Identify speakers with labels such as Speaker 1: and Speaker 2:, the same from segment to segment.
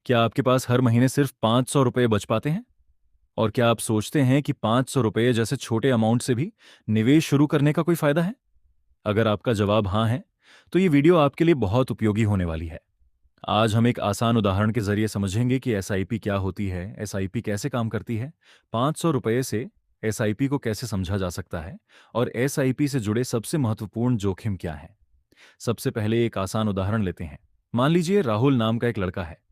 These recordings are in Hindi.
Speaker 1: क्या आपके पास हर महीने सिर्फ 500 रुपये बच पाते हैं? और क्या आप सोचते हैं कि 500 रुपये जैसे छोटे अमाउंट से भी निवेश शुरू करने का कोई फायदा है? अगर आपका जवाब हाँ है, तो ये वीडियो आपके लिए बहुत उपयोगी होने वाली है। आज हम एक आसान उदाहरण के जरिए समझेंगे कि एसआईपी क्या होती है, एसआईपी कैसे काम करती है, 500 रुपये से एसआईपी को कैसे समझा जा सकता है और एसआईपी से जुड़े सबसे महत्वपूर्ण जोखिम क्या हैं। सबसे पहले एक आसान उदाहरण लेते हैं। मान लीजिए राहुल नाम का एक लड़का है।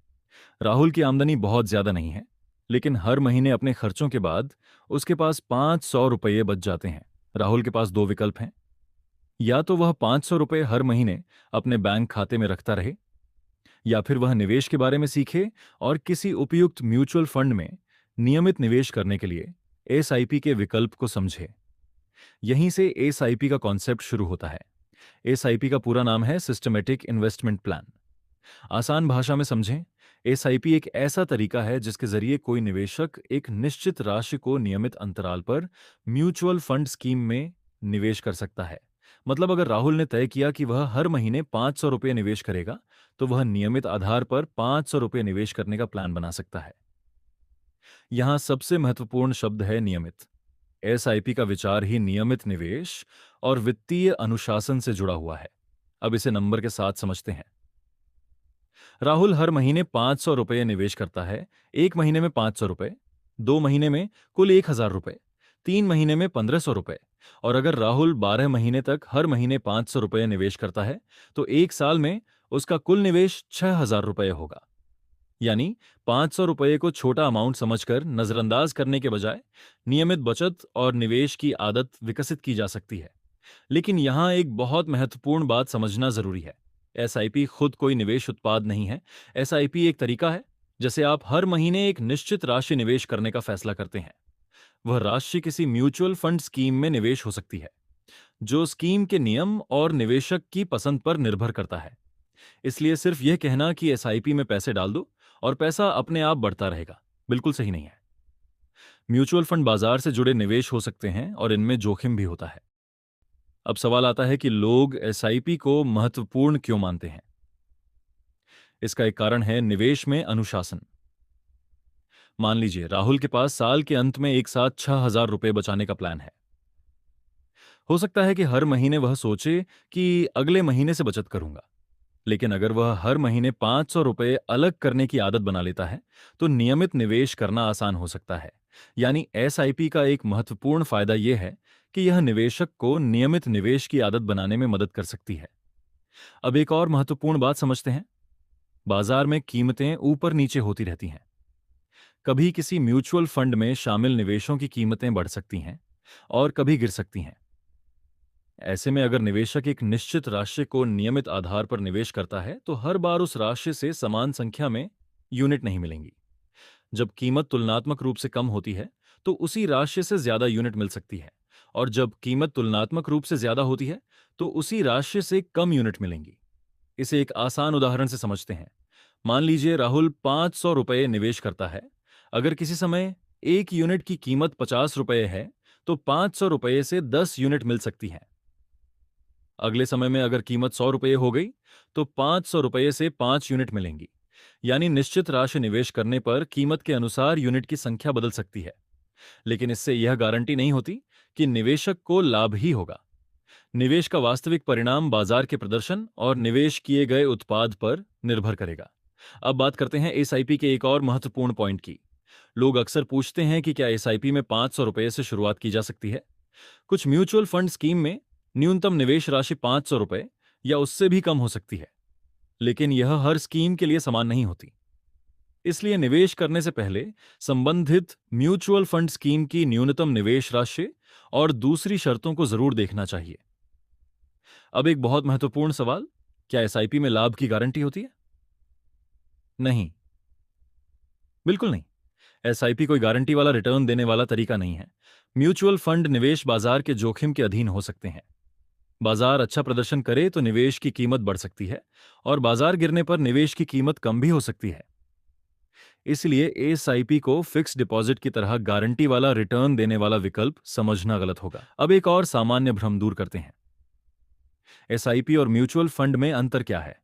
Speaker 1: राहुल की आमदनी बहुत ज्यादा नहीं है, लेकिन हर महीने अपने खर्चों के बाद उसके पास 500 रुपये बच जाते हैं। राहुल के पास दो विकल्प हैं। या तो वह 500 रुपये हर महीने अपने बैंक खाते में रखता रहे, या फिर वह निवेश के बारे में सीखे और किसी उपयुक्त म्यूचुअल फंड में नियमित निवेश करने के लिए एसआईपी के विकल्प को समझे। यहीं से एसआईपी का कॉन्सेप्ट शुरू होता है। एसआईपी का पूरा नाम है सिस्टमेटिक इन्वेस्टमेंट प्लान। आसान भाषा में समझें, एसआईपी एक ऐसा तरीका है जिसके जरिए कोई निवेशक एक निश्चित राशि को नियमित अंतराल पर म्यूचुअल फंड स्कीम में निवेश कर सकता है। मतलब अगर राहुल ने तय किया कि वह हर महीने 500 रुपये निवेश करेगा, तो वह नियमित आधार पर 500 रुपये निवेश करने का प्लान बना सकता है। यहां सबसे महत्वपूर्ण शब्द है नियमित। एसआईपी का विचार ही नियमित निवेश और वित्तीय अनुशासन से जुड़ा हुआ है। अब इसे नंबर के साथ समझते हैं। राहुल हर महीने 500 रुपये निवेश करता है। एक महीने में 500 रुपये, 2 महीने में कुल 1000 रुपये, 3 महीने में 1500 रुपये। और अगर राहुल 12 महीने तक हर महीने 500 रुपये निवेश करता है, तो एक साल में उसका कुल निवेश 6000 रुपये होगा। यानी 500 रुपये को छोटा अमाउंट समझकर नजरअंदाज करने के बजाय नियमित बचत और निवेश की आदत विकसित की जा सकती है। लेकिन यहां एक बहुत महत्वपूर्ण बात समझना जरूरी है। एसआईपी खुद कोई निवेश उत्पाद नहीं है। एसआईपी एक तरीका है, जैसे आप हर महीने एक निश्चित राशि निवेश करने का फैसला करते हैं। वह राशि किसी म्यूचुअल फंड स्कीम में निवेश हो सकती है, जो स्कीम के नियम और निवेशक की पसंद पर निर्भर करता है। इसलिए सिर्फ यह कहना कि एसआईपी में पैसे डाल दो और पैसा अपने आप बढ़ता रहेगा, बिल्कुल सही नहीं है। म्यूचुअल फंड बाजार से जुड़े निवेश हो सकते हैं और इनमें जोखिम भी होता है। अब सवाल आता है कि लोग एसआईपी को महत्वपूर्ण क्यों मानते हैं। इसका एक कारण है निवेश में अनुशासन। मान लीजिए राहुल के पास साल के अंत में एक साथ 6000 रुपये बचाने का प्लान है। हो सकता है कि हर महीने वह सोचे कि अगले महीने से बचत करूंगा। लेकिन अगर वह हर महीने 500 रुपये अलग करने की आदत बना लेता है, तो नियमित निवेश करना आसान हो सकता है। यानी एसआईपी का एक महत्वपूर्ण फायदा यह है कि यह निवेशक को नियमित निवेश की आदत बनाने में मदद कर सकती है। अब एक और महत्वपूर्ण बात समझते हैं। बाजार में कीमतें ऊपर नीचे होती रहती हैं। कभी किसी म्यूचुअल फंड में शामिल निवेशों की कीमतें बढ़ सकती हैं और कभी गिर सकती हैं। ऐसे में अगर निवेशक एक निश्चित राशि को नियमित आधार पर निवेश करता है, तो हर बार उस राशि से समान संख्या में यूनिट नहीं मिलेंगी। जब कीमत तुलनात्मक रूप से कम होती है, तो उसी राशि से ज्यादा यूनिट मिल सकती है, और जब कीमत तुलनात्मक रूप से ज्यादा होती है, तो उसी राशि से कम यूनिट मिलेंगी। इसे एक आसान उदाहरण से समझते हैं। मान लीजिए राहुल 500 रुपये निवेश करता है। अगर किसी समय एक यूनिट की कीमत 50 रुपये है, तो 500 रुपये से 10 यूनिट मिल सकती है। अगले समय में अगर कीमत 100 रुपये हो गई, तो 500 रुपये से 5 यूनिट मिलेंगी। यानी निश्चित राशि निवेश करने पर कीमत के अनुसार यूनिट की संख्या बदल सकती है। लेकिन इससे यह गारंटी नहीं होती कि निवेशक को लाभ ही होगा। निवेश का वास्तविक परिणाम बाजार के प्रदर्शन और निवेश किए गए उत्पाद पर निर्भर करेगा। अब बात करते हैं एसआईपी के एक और महत्वपूर्ण पॉइंट की। लोग अक्सर पूछते हैं कि क्या एसआईपी में 500 रुपये से शुरुआत की जा सकती है। कुछ म्यूचुअल फंड स्कीम में न्यूनतम निवेश राशि 500 रुपये या उससे भी कम हो सकती है, लेकिन यह हर स्कीम के लिए समान नहीं होती। इसलिए निवेश करने से पहले संबंधित म्यूचुअल फंड स्कीम की न्यूनतम निवेश राशि और दूसरी शर्तों को जरूर देखना चाहिए। अब एक बहुत महत्वपूर्ण सवाल, क्या एसआईपी में लाभ की गारंटी होती है? नहीं, बिल्कुल नहीं। एसआईपी कोई गारंटी वाला रिटर्न देने वाला तरीका नहीं है। म्यूचुअल फंड निवेश बाजार के जोखिम के अधीन हो सकते हैं। बाजार अच्छा प्रदर्शन करे तो निवेश की कीमत बढ़ सकती है, और बाजार गिरने पर निवेश की कीमत कम भी हो सकती है। इसलिए एसआईपी को फिक्स डिपॉजिट की तरह गारंटी वाला रिटर्न देने वाला विकल्प समझना गलत होगा। अब एक और सामान्य भ्रम दूर करते हैं। एसआईपी और म्यूचुअल फंड में अंतर क्या है?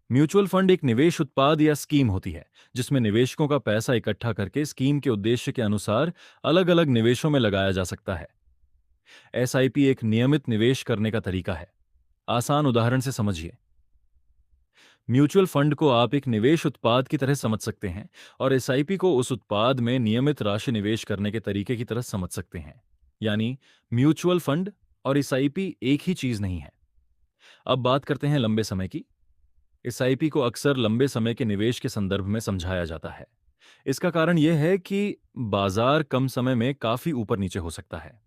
Speaker 1: म्यूचुअल फंड एक निवेश उत्पाद या स्कीम होती है जिसमें निवेशकों का पैसा इकट्ठा करके स्कीम के उद्देश्य के अनुसार अलग अलग निवेशों में लगाया जा सकता है। एसआईपी एक नियमित निवेश करने का तरीका है। आसान उदाहरण से समझिए। म्यूचुअल फंड को आप एक निवेश उत्पाद की तरह समझ सकते हैं और एसआईपी को उस उत्पाद में नियमित राशि निवेश करने के तरीके की तरह समझ सकते हैं। यानी म्यूचुअल फंड और एसआईपी एक ही चीज नहीं है। अब बात करते हैं लंबे समय की। एसआईपी को अक्सर लंबे समय के निवेश के संदर्भ में समझाया जाता है। इसका कारण यह है कि बाजार कम समय में काफी ऊपर नीचे हो सकता है।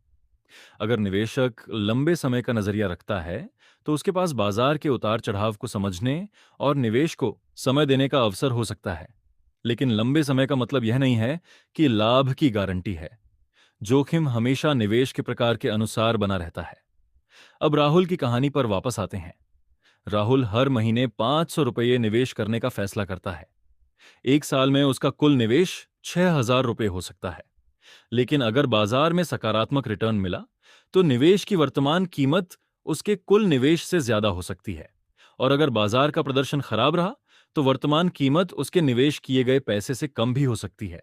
Speaker 1: अगर निवेशक लंबे समय का नजरिया रखता है तो उसके पास बाजार के उतार चढ़ाव को समझने और निवेश को समय देने का अवसर हो सकता है। लेकिन लंबे समय का मतलब यह नहीं है कि लाभ की गारंटी है। जोखिम हमेशा निवेश के प्रकार के अनुसार बना रहता है। अब राहुल की कहानी पर वापस आते हैं। राहुल हर महीने 500 रुपये निवेश करने का फैसला करता है। एक साल में उसका कुल निवेश 6,000 रुपये हो सकता है। लेकिन अगर बाजार में सकारात्मक रिटर्न मिला तो निवेश की वर्तमान कीमत उसके कुल निवेश से ज्यादा हो सकती है। और अगर बाजार का प्रदर्शन खराब रहा तो वर्तमान कीमत उसके निवेश किए गए पैसे से कम भी हो सकती है।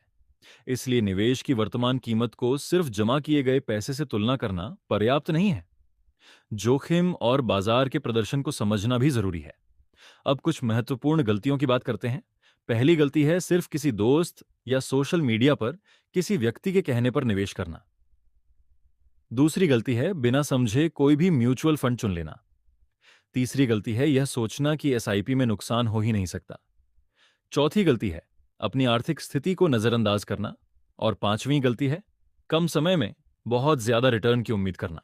Speaker 1: इसलिए निवेश की वर्तमान कीमत को सिर्फ जमा किए गए पैसे से तुलना करना पर्याप्त नहीं है। जोखिम और बाजार के प्रदर्शन को समझना भी जरूरी है। अब कुछ महत्वपूर्ण गलतियों की बात करते हैं। पहली गलती है सिर्फ किसी दोस्त या सोशल मीडिया पर किसी व्यक्ति के कहने पर निवेश करना। दूसरी गलती है बिना समझे कोई भी म्यूचुअल फंड चुन लेना। तीसरी गलती है यह सोचना कि एसआईपी में नुकसान हो ही नहीं सकता। चौथी गलती है अपनी आर्थिक स्थिति को नजरअंदाज करना। और पांचवी गलती है कम समय में बहुत ज्यादा रिटर्न की उम्मीद करना।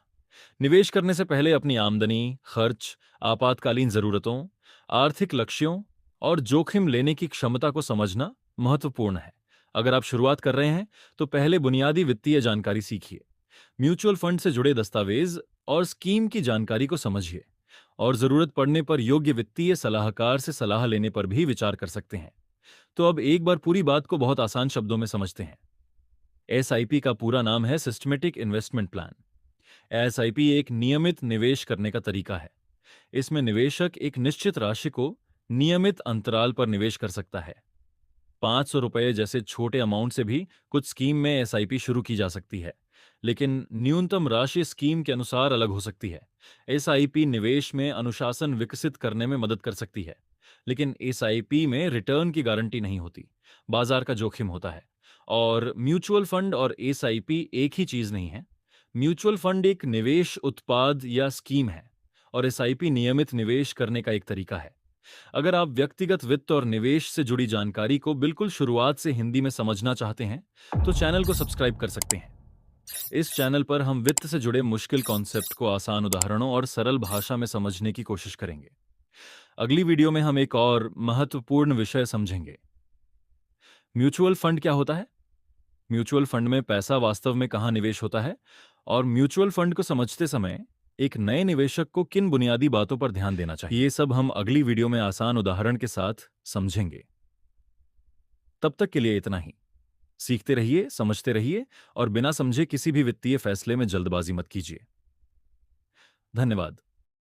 Speaker 1: निवेश करने से पहले अपनी आमदनी, खर्च, आपातकालीन जरूरतों, आर्थिक लक्ष्यों और जोखिम लेने की क्षमता को समझना महत्वपूर्ण है। अगर आप शुरुआत कर रहे हैं तो पहले बुनियादी वित्तीय जानकारी सीखिए। म्यूचुअल फंड से जुड़े दस्तावेज और स्कीम की जानकारी को समझिए और जरूरत पड़ने पर योग्य वित्तीय सलाहकार से सलाह लेने पर भी विचार कर सकते हैं। तो अब एक बार पूरी बात को बहुत आसान शब्दों में समझते हैं। एसआईपी का पूरा नाम है सिस्टमेटिक इन्वेस्टमेंट प्लान। एसआईपी एक नियमित निवेश करने का तरीका है। इसमें निवेशक एक निश्चित राशि को नियमित अंतराल पर निवेश कर सकता है। 500 रुपये जैसे छोटे अमाउंट से भी कुछ स्कीम में एसआईपी शुरू की जा सकती है, लेकिन न्यूनतम राशि स्कीम के अनुसार अलग हो सकती है। एसआईपी निवेश में अनुशासन विकसित करने में मदद कर सकती है, लेकिन एसआईपी में रिटर्न की गारंटी नहीं होती। बाजार का जोखिम होता है। और म्यूचुअल फंड और एसआईपी एक ही चीज नहीं है। म्यूचुअल फंड एक निवेश उत्पाद या स्कीम है और एसआईपी नियमित निवेश करने का एक तरीका है। अगर आप व्यक्तिगत वित्त और निवेश से जुड़ी जानकारी को बिल्कुल शुरुआत से हिंदी में समझना चाहते हैं तो चैनल को सब्सक्राइब कर सकते हैं। इस चैनल पर हम वित्त से जुड़े मुश्किल कॉन्सेप्ट को आसान उदाहरणों और सरल भाषा में समझने की कोशिश करेंगे। अगली वीडियो में हम एक और महत्वपूर्ण विषय समझेंगे। म्यूचुअल फंड क्या होता है, म्यूचुअल फंड में पैसा वास्तव में कहां निवेश होता है, और म्यूचुअल फंड को समझते समय एक नए निवेशक को किन बुनियादी बातों पर ध्यान देना चाहिए, ये सब हम अगली वीडियो में आसान उदाहरण के साथ समझेंगे। तब तक के लिए इतना ही। सीखते रहिए, समझते रहिए और बिना समझे किसी भी वित्तीय फैसले में जल्दबाजी मत कीजिए। धन्यवाद।